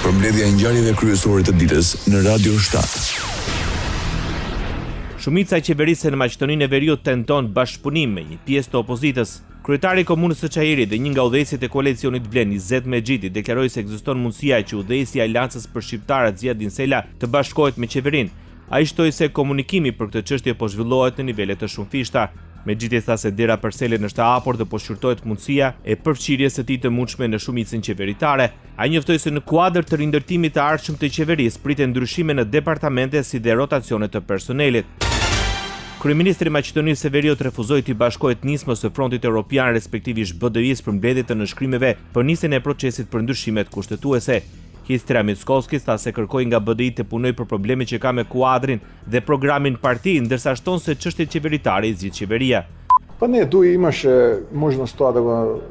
Përmbledhja e ngjarjeve kryesore të ditës në Radio 7. Shumica e qeverisë në Maqedoninë e Veriut tenton bashkëpunim me një pjesë të opozitës. Kryetari i komunës së Çajirit dhe një nga udhëheqësit e koalicionit Blen, Izzet Mexhiti, deklaroi se ekziston mundësia që udhëheqësi i Aleancës për Shqiptarët Ziad Sela të bashkohet me qeverinë. Ai shtoi se komunikimi për këtë çështje po zhvillohet në nivele të shumëfishta. Mexhiti tha se dera për Selën është e hapur dhe po shqyrtohet mundësia e përfshirjes së tij të mundshme në shumicën qeveritare. Ai njoftoi se në kuadër të rindërtimit të ardhshëm të qeverisë priten ndryshime në departamente si dhe rotacione të personelit. Kryeministri i Maqedonisë së Veriut refuzoi të bashkohet nismës së Frontit Evropian respektivisht BDI-s për mbledhje të nënshkrimeve për nisjen e procesit për ndryshimet kushtetuese. Histra Mickoski tha se kërkoi nga BDI të punojë për problemet që ka me kuadrin dhe programin parti, ndërsa shton se çështjet qeveritare i zgjidh qeveria. Pa ne imаше možnost to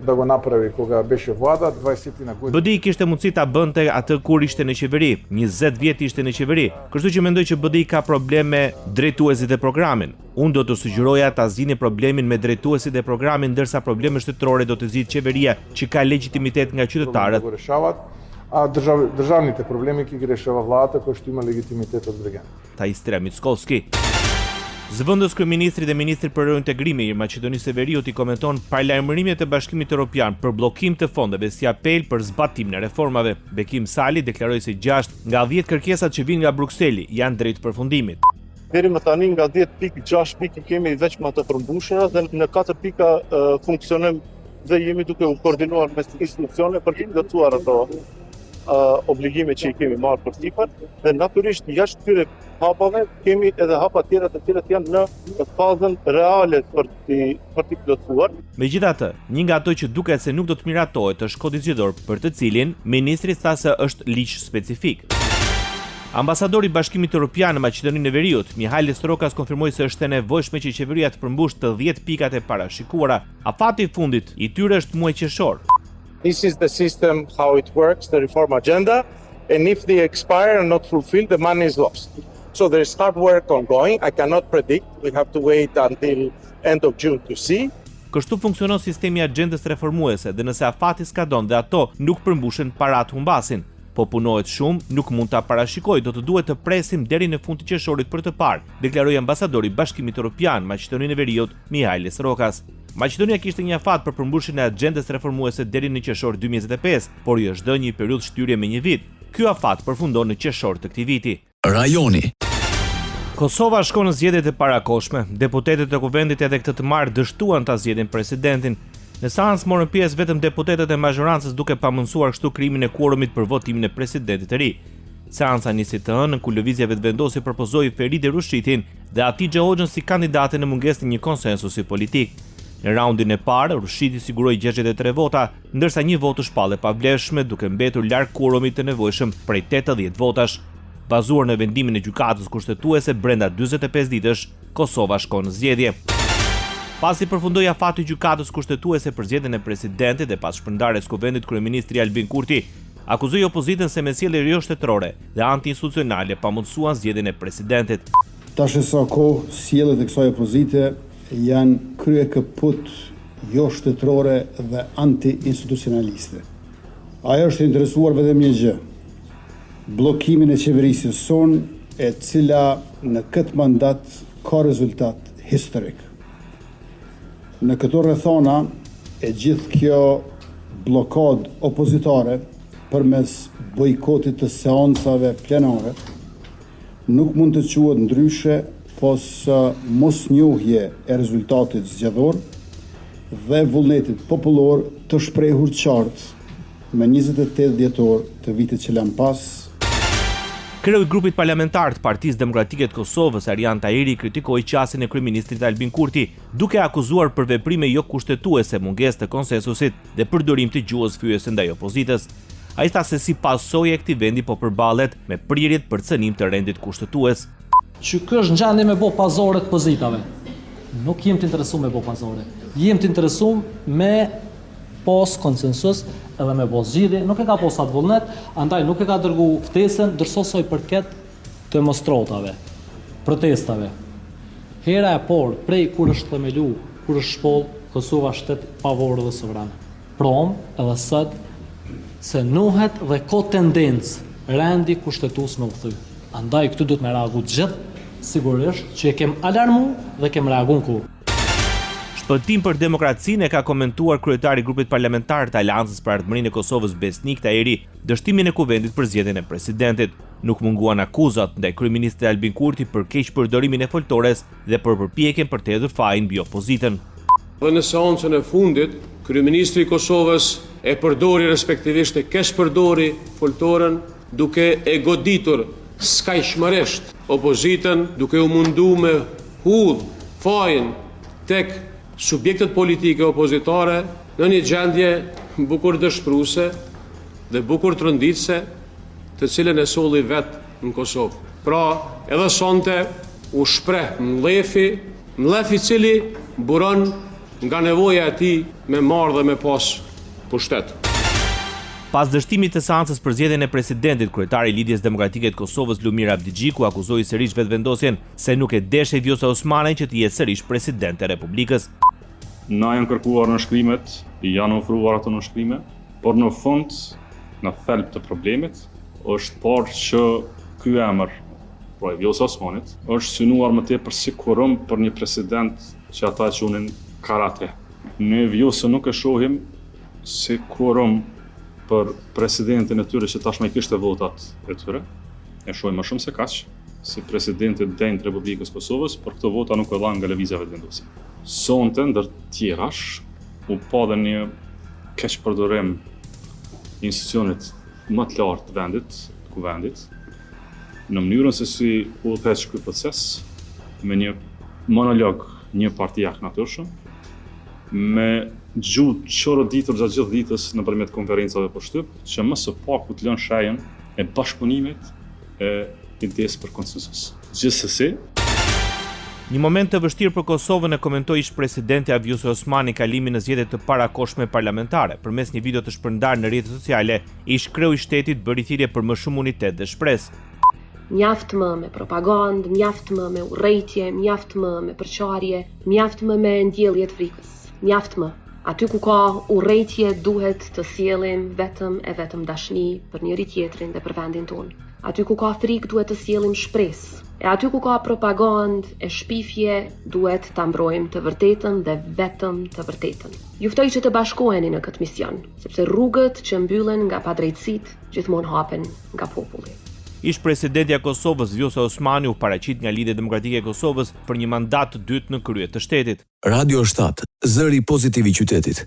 da go napravi koga беше vlada 20 godina. BDI kishte mundësi ta bënte atë kur ishte në qeveri, 20 vjet ishte në qeveri. Kështu që mendoj që BDI ka probleme drejtuesit e programin. Unë do të sugjeroja ta zgjidhni problemin me drejtuesit e programin, ndërsa problemet shtetërore do të zgjidhë qeveria që ka legitimitet nga qytetarët. A državните problemi ki ги решава владата која што има легитимитет од граѓаните. Tha Histra Mickoski. Zëvendës kryeministri dhe ministri për reintegrimi i Maqedonisë së Veriut i komenton paralajmërimet e Bashkimit Evropian për bllokim të fondeve si apel për zbatimin e reformave. Bekim Sali deklaroi se 6 nga 10 kërkesat që vijnë nga Brukseli janë drejt përfundimit. Deri më tani nga 10 pikë, 6 pikë kemi veç më të përmbushura dhe në 4 pika funksionojmë dhe jemi duke u koordinuar me institucione për të plotësuar ato obligime që i kemi marrë për sipër dhe natyrisht jashtë këtyre hapave kemi edhe hapa tjera të cilat janë në fazën reale për të plotësuar. Megjithatë, një nga ato që duket se nuk do të miratohet është kodi zgjedhor për të cilin ministri tha se është ligj specifik. Ambasadori i Bashkimit Evropian në Maqedoninë e Veriut, Mihalis Rokas konfirmoi se është e nevojshme që qeveria të përmbush të 10 pikat e parashikuara. Afati i fundit i tyre është muaj qershor. This is the system how it works, the reform agenda, and if they expire and not fulfilled, the money is lost. So there is hard work ongoing. I cannot predict. We have to wait until end of June to see. Kështu funksionon sistemi i agjendës reformuese dhe nëse afati skadon dhe ato nuk përmbushen, parat humbasin. Po punohet shumë, nuk mund ta parashikoj, do të duhet të presim deri në fund të qershorit për të parë, deklaroi ambasadori i Bashkimit Evropian Maqedoninë e Veriut, Mihalis Rokas. Maqedonia kishte një afat për përmbushjen e agjendës reformuese deri në qershor 2025, por i është dhënë një periudhë shtyrje me një vit. Ky afat përfundon në qershor të këtij viti. Rajoni. Kosova shkon në zgjedhjet e parakohshme. Deputetët e kuvendit edhe këtë të marrë dështuan ta zgjedhin presidentin. Në seancë morën pjesë vetëm deputetët e mazhorancës duke pamundsuar kështu krijimin e quorumit për votimin e presidentit të ri. Seanca nisi të hënën ku lëvizja vetëvendosje propozoi Feride Rushitin dhe Hatice Hoxhën si kandidate në mungesë të një konsensusi politik. Në raundin e parë, Rushiti siguroi 63 vota, ndërsa një votë shpallë e pavlefshme duke mbetur larg quorumit të nevojshëm prej 80 votash. Bazuar në vendimin e gjykatës kushtetuese brenda 45 ditësh, Kosova shkon në zgjedhje. Pasi përfundoi afati i gjykatës kushtetuese për zgjedhjen e presidentit dhe pas shpërndarjes kuvendit, kryeministri Albin Kurti akuzoi opozitën se me sjellje jo shtetërore dhe anti-institucionale pamundsuan zgjedhjen e presidentit. Tash sa kohë sjelljet e kësaj opozite janë krye këput jo shtetërore dhe anti-institucionaliste. Ajo është interesuar vetëm një gjë, bllokimin e qeverisë sonë, e cila në këtë mandat ka rezultat historik. Në këto rrethona e gjithë kjo blokad opozitare përmes bojkotit të seancave plenare nuk mund të quhet ndryshe pos mosnjohje e rezultatit zgjedhor dhe vullnetit popullor të shprehur qartë me 28 dhjetor të vitit që lan pas. Kreu i grupit parlamentar të Partisë Demokratike të Kosovës, Arjan Tahiri, kritikoi qasjen e kryeministrit Albin Kurti, duke akuzuar për veprime jo kushtetuese, mungesë të konsensusit dhe përdorim të gjuhës fyese ndaj opozitës. Ai tha se si pasojë e këtij vendi po përballet me prirjet për cënim të rendit kushtetues. Që ky është ngjendje me bo pazore të pozitave. Nuk jem të interesuar me bo pazore. Jem të interesuar me pos konsensus edhe me bo zgjidhje, nuk e ka pos atë vullnet, andaj nuk e ka dërgu ftesën, dërsosoj përket të demonstrotave, protestave. Hera e por, prej kur është themelu, kur është shpoll, Kosova shtet pavorë dhe sovran. Prom edhe sot, se nuhet dhe ka tendencë rendi kushtetues me u kthy. Andaj këtu duhet me reagu të gjithë, sigurisht që e kem alarmu dhe kem reagu në kohë. Shpëtim për demokracinë e ka komentuar kryetari i grupit parlamentar të Aleancës për Ardhmërinë e Kosovës Besnik Tahiri dështimin e kuvendit për zgjedhjen e presidentit. Nuk munguan akuzat ndaj kryeministit Albin Kurti për keqpërdorimin e foltores dhe për përpjekjen për të hedhur fajin mbi opozitën. Dhe në seancën e fundit, kryeministri i Kosovës e përdori respektivisht e keqpërdori foltoren duke e goditur skajshmërisht opozitën, duke u mundu me hudh fajin tek subjektet politike opozitare në një gjendje bukur dëshpëruese dhe bukur tronditëse, të cilën e solli vetë në Kosovë. Pra, edhe sonte u shpreh mlef i cili buron nga nevoja e tij me marrë dhe me pas pushtet. Pas dështimit të seancës për zgjedhjen e presidentit, kryetari i Lidhjes Demokratike të Kosovës Lumir Abdigjiku akuzoi sërish vetvendosjen se nuk e deshej Vjosa Osmani që të jetë sërish president e Republikës. Na janë kërkuar në shkrimet, janë ofruar ato në shkrime, por në fund, në thelb të problemit, është parë që ky emër, pra i Vjosa Osmanit, është synuar më tepër si kurum për një president që ata qunin karate. Ne Vjosën nuk e shohim si kurum për presidentin e tyre që tashmë kishte votat e tyre. E shohim më shumë se kaq, si presidenti denjë të Republikës Kosovës, por këto vota nuk u dhanë nga lëvizja vetëvendosje. Sonte ndër tjerash u pa dhe një keqpërdorim institucionit më të lartë të vendit, kuvendit, në mënyrën se si u udhëheq ky proces me një monolog një partijak natyrshëm, me gjuhë çoroditur gjatë gjithë ditës nëpërmjet konferencave për shtyp, që më së paku të lënë shajën e bashkëpunimit e idesë për konsensus. Gjithsesi, një moment të vështirë për Kosovën e komentoi ish-presidenti Vjosa Osmani kalimin në zgjedhjet të parakohshme parlamentare. Përmes një video të shpërndarë në rrjetet sociale, ish-kreu i shtetit bëri thirrje për më shumë unitet dhe shpresë. Mjaft më me propagandë, mjaft më me urrëtie, mjaft më me përçarje, mjaft më me ndjellje të frikës. Mjaft më. Aty ku ka urrëtie duhet të sjellim vetëm dashni për njëri tjetrin dhe për vendin tonë. Aty ku ka frikë duhet të sjellim shpresë. E aty ku ka propagandë e shpifje, duhet ta mbrojmë të vërtetën dhe vetëm të vërtetën. Juftoj që të bashkoheni në këtë mision, sepse rrugët që mbyllen nga padrejtësitë gjithmonë hapen nga populli. Ish-presidentja e Kosovës Vjosa Osmani u paraqit nga Lidhja Demokratike e Kosovës për një mandat të dytë në krye të shtetit. Radio 7, zëri pozitiv i qytetit.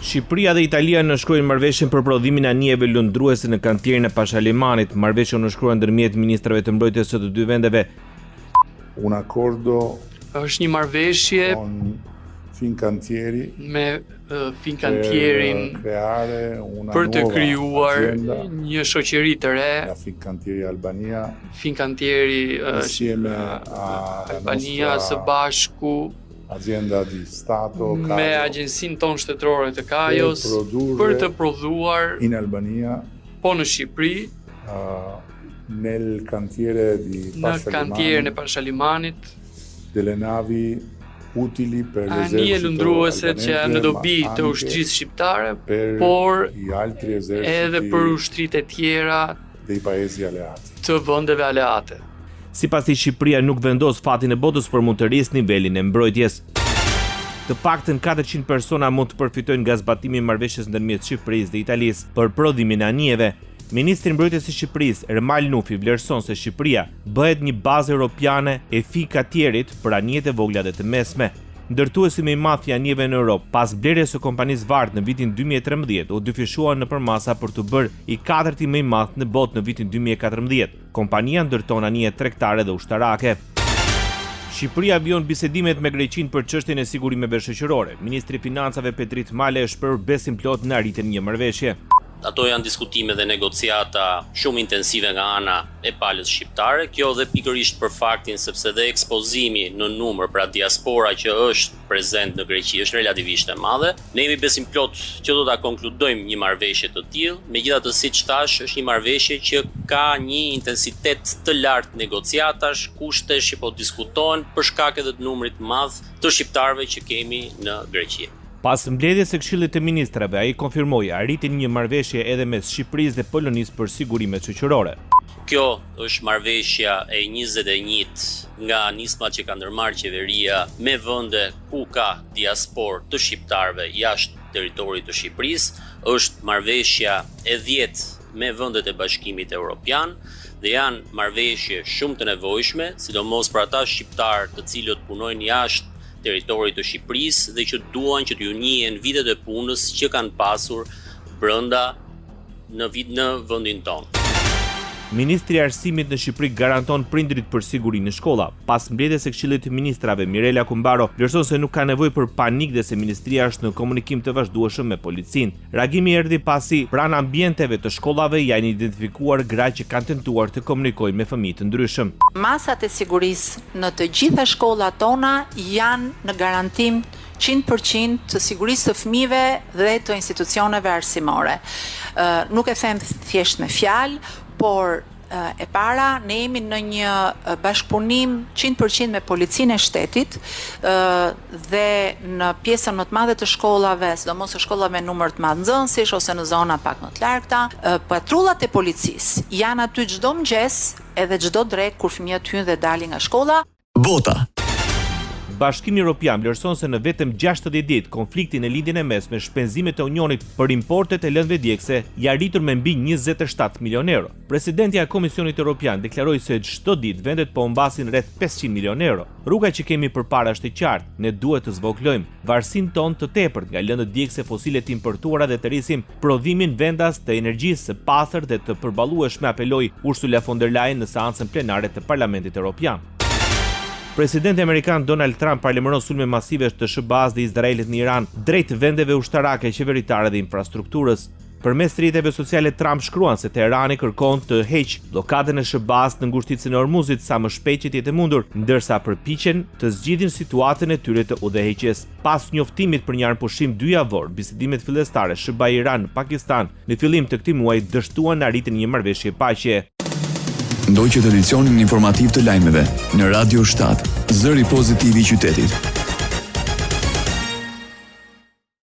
Shqipëria dhe Italia nënshkruajnë marrëveshjen për prodhimin e anijeve lundruese në kantierin e Pashalimanit. Marrëveshja u nënshkrua ndërmjet ministrave të mbrojtjes së të dy vendeve. Un accordo është një marrëveshje con Fincantieri me Fincantierin për të krijuar një shoqëri të re. Fincantieri Albania. Fincantieri insieme Albania së bashku Azienda di Stato me agjensinë tonë shtetërore të Kajos për të prodhuar in Albania, po në Shqipëri, nel cantiere di në kantierin e Pashalimanit, delle navi utili per l'esercito anije lundruese që janë në dobi të ushtrisë shqiptare, por edhe për ushtrit e tjera dei paesi alleati. Të vendeve aleate. Sipas tij, Shqipëria nuk vendos fatin e botës për mund të rrisë nivelin e mbrojtjes. Të paktën 400 persona mund të përfitojnë nga zbatimi i marrëveshjes ndërmjet Shqipërisë dhe Italisë për prodhimin e anijeve. Ministri i Mbrojtjes së Shqipërisë, Ermal Nufi, vlerëson se Shqipëria bëhet një bazë europiane e Fincantierit për anijet e vogla dhe të mesme. Ndërtuesi më i madh i anijeve në Europë, pas blerjes së kompanisë Vard në vitin 2013, u dyfishua nëpër masa për të bërë i katërti më i madh në botë në vitin 2014. Kompania ndërton anije tregtare dhe ushtarake. Shqipëria vijon bisedimet me Greqinë për çështjen e sigurimeve shoqërore. Ministri i Financave Petrit Male është shprehur besim plot në arritjen e një marrëveshje. Ato janë diskutime dhe negociata shumë intensive nga ana e palës shqiptare, kjo dhe pikërisht për faktin sepse dhe ekspozimi në numër, pra diaspora që është prezent në Greqi është relativisht e madhe. Ne jemi besim plot që do ta konkludojmë një marrëveshje të tillë, megjithatë siç thash, është një marrëveshje që ka një intensitet të lartë negociatash, kushtesh që po diskutohen për shkak edhe të numrit të madh të shqiptarëve që kemi në Greqi. Pas mbledhjes së Këshillit të Ministrave, ai konfirmoi arritjen një marrëveshje edhe mes Shqipërisë dhe Polonisë për sigurimet shoqërore. Kjo është marrëveshja e 21 nga nismat që ka ndërmarrë qeveria me vende ku ka diasporë të shqiptarëve jashtë territorit të Shqipërisë, është marrëveshja e 10 me vendet e Bashkimit Evropian dhe janë marrëveshje shumë të nevojshme, sidomos për ata shqiptarë të cilët punojnë jashtë territorit të Shqipërisë dhe që duan që t'ju njihen vitet e punës që kanë pasur brenda në vendin tonë. Ministri i Arsimit në Shqipëri garanton prindrit për siguri në shkolla. Pas mbledhjes së Këshillit të Ministrave, Mirela Kumbaro vlerëson se nuk ka nevojë për panik dhe se ministria është në komunikim të vazhdueshëm me policinë. Reagimi erdhi pasi pranë ambienteve të shkollave janë identifikuar gra që kanë tentuar të komunikojnë me fëmijë të ndryshëm. Masat e sigurisë në të gjitha shkollat tona janë në garantim 100% të sigurisë të fëmijëve dhe të institucioneve arsimore. Nuk e them thjesht me fjalë, por e para, ne jemi në një bashkëpunim 100% me policinë e shtetit dhe në pjesën më të madhe të shkollave, sidomos të shkollave me numër të madh nxënësish ose në zona pak më të largëta, patrullat e policisë janë aty çdo mëngjes edhe çdo drekë kur fëmijët hyjnë dhe dalin nga shkolla. Bota. Bashkimi Evropian vlerëson se në vetëm 60 ditë konflikti në lindjen e mesme shpenzimet e Unionit për importet e lëndëve djegëse janë rritur me mbi 27 milion euro. Presidentja e Komisionit Evropian deklaroi se çdo ditë vendet po humbasin rreth 500 milion euro. Rruga që kemi përpara është e qartë, ne duhet të zvogëlojmë varësinë tonë të tepërt nga lëndët djegëse fosile të importuara dhe të rrisim prodhimin vendas të energjisë së pastër dhe të përballueshme, apeloi Ursula von der Leyen në seancën plenare të Parlamentit Evropian. Presidenti amerikan Donald Trump paralajmëron sulme masive të SBA-s dhe Izraelit në Iran drejt vendeve ushtarake, qeveritare dhe infrastrukturës. Përmes rrjeteve sociale Trump shkruan se Teherani kërkon të heqë bllokadën e SBA-s në ngushticën e Hormuzit sa më shpejt që të jetë mundur, ndërsa përpiqen të zgjidhin situatën e tyre të udhëheqjes. Pas njoftimit për një armpushim 2 javor, bisedimet fillestare SBA-Iran në Pakistan në fillim të këtij muaji dështuan arritjen e një marrëveshje paqe. Ndoqët edicionin informativ të lajmeve në Radio 7, zëri pozitiv i qytetit.